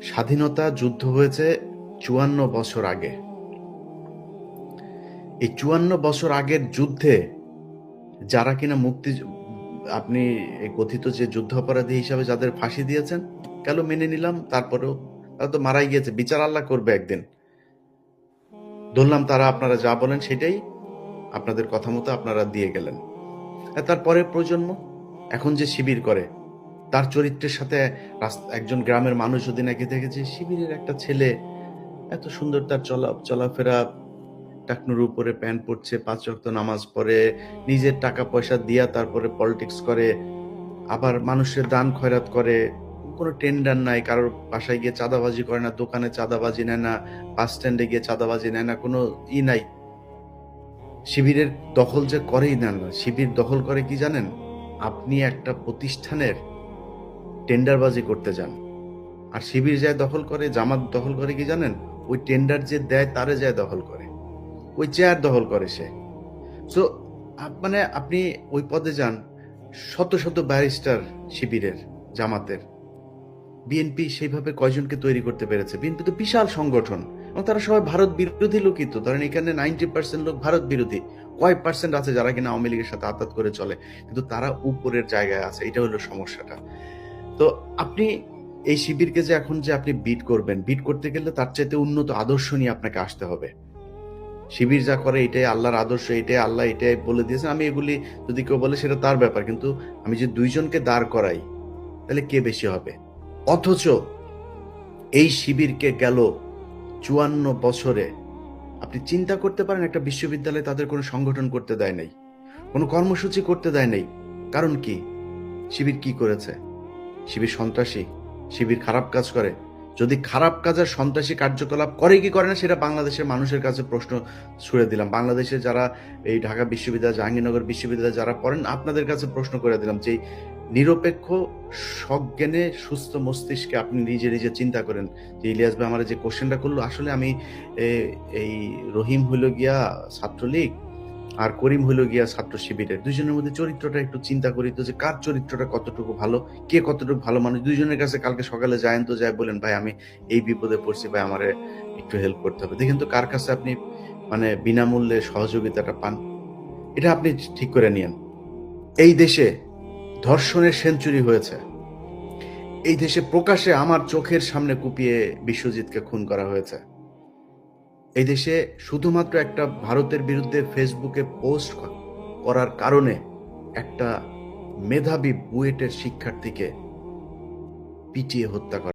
স্বাধীনতা যুদ্ধ হয়েছে ৫৪ বছর আগে। এই ৫৪ বছর আগের যুদ্ধে যারা কিনা আপনি এই কথিত যে যুদ্ধাপরাধী হিসাবে যাদের ফাঁসি দিয়েছেন, গেল মেনে নিলাম, তারপরেও তারা তো মারাই গিয়েছে, বিচার আল্লাহ করবে একদিন। ধরলাম তারা আপনারা যা বলেন সেটাই, আপনাদের কথা মতো আপনারা দিয়ে গেলেন। তারপরে প্রজন্ম এখন যে শিবির করে, তার চরিত্রের সাথে একজন গ্রামের মানুষ যদি নাকি দেখেছে শিবিরের একটা ছেলে এত সুন্দর, তার চলাফেরা, টাকনুর উপরে প্যান্ট পরছে, ৫ ওয়াক্ত নামাজ পড়ে, নিজের টাকা পয়সা দিয়া তারপরে পলিটিক্স করে, আবার মানুষের দান খয়রাত করে, কোনো টেন্ডার নাই, কারোর বাসায় গিয়ে চাঁদাবাজি করে না, দোকানে চাঁদাবাজি নেয় না, বাস স্ট্যান্ডে গিয়ে চাঁদাবাজি নেয় না, কোনো নাই। শিবিরের দখল যে করেই না, শিবির দখল করে কি জানেন? আপনি একটা প্রতিষ্ঠানের টেন্ডারবাজি করতে যান, আর শিবির যায় দখল করে, জামাত দখল করে কি জানেন? ওই টেন্ডার যে দেয় তারে যায় দখল করে, ওই চেয়ার দখল করে সে। সো মানে আপনি ওই পদে যান, শত শত ব্যারিস্টার শিবিরের, জামাতের। বিএনপি সেইভাবে কয়জনকে তৈরি করতে পেরেছে? বিএনপি তো বিশাল সংগঠন, এবং তারা সবাই ভারত বিরোধী লোকই। তো ধরেন এখানে 90% লোক ভারত বিরোধী, কয় পার্সেন্ট আছে যারা কিনা আওয়ামী লীগের সাথে আতাত করে চলে, কিন্তু তারা উপরের জায়গায় আছে। এটা হলো সমস্যাটা। তো আপনি এই শিবিরকে যে এখন যে আপনি বিট করবেন, বিট করতে গেলে তার চাইতে উন্নত আদর্শ নিয়ে আপনাকে আসতে হবে। শিবির যা করে এটাই আল্লাহর আদর্শ, এটাই আল্লাহ, এটাই বলে দিয়েছেন। আমি এগুলি যদি কেউ বলে সেটা তার ব্যাপার, কিন্তু আমি যে দুইজনকে দাঁড় করাই, তাহলে কে বেশি হবে? অথচ এই শিবিরকে গেল ৫৪ বছরে আপনি চিন্তা করতে পারেন, একটা বিশ্ববিদ্যালয়ে তাদের কোনো সংগঠন করতে দেয় নাই, কোনো কর্মসূচি করতে দেয় নাই। কারণ কি? শিবির কি করেছে? শিবির সন্ত্রাসী? শিবির খারাপ কাজ করে? যদি খারাপ কাজ আর সন্ত্রাসী কার্যকলাপ করে কি করে না, সেটা বাংলাদেশের মানুষের কাছে প্রশ্ন ছুড়ে দিলাম। বাংলাদেশে যারা এই ঢাকা বিশ্ববিদ্যালয়, জাহাঙ্গীরনগর বিশ্ববিদ্যালয়ে যারা পড়েন, আপনাদের কাছে প্রশ্ন করে দিলাম যে নিরপেক্ষ সজ্ঞানে সুস্থ মস্তিষ্কে আপনি নিজে নিজে চিন্তা করেন যে ইলিয়াস ভাই আমার যে কোশ্চেনটা করলো, আসলে আমি এই রহিম হইল গিয়া ছাত্রলীগ আর করিম হইল গিয়া ছাত্র শিবিরের, দুইজনের মধ্যে চরিত্রটা একটু চিন্তা করি তো, যে কার চরিত্রটা কতটুকু ভালো, কে কতটুকু ভালো মানুষ। দুইজনের কাছে কালকে সকালে যায়েন তো, যায় বলেন ভাই আমি এই বিপদে পড়ছি, ভাই আমারে একটু হেল্প করতে হবে। দেখেন তো কার কাছে আপনি মানে বিনামূল্যে সহযোগিতাটা পান। এটা আপনি ঠিক করে নিয়েন। এই দেশে ধর্ষণের সেঞ্চুরি হয়েছে। এই দেশে প্রকাশ্যে আমার চোখের সামনে কুপিয়ে বিশ্বজিৎকে খুন করা হয়েছে। এই দেশে শুধুমাত্র একটা ভারতের বিরুদ্ধে ফেসবুকে পোস্ট করার কারণে একটা মেধাবী বুয়েটের শিক্ষার্থীকে পিটিয়ে হত্যা করা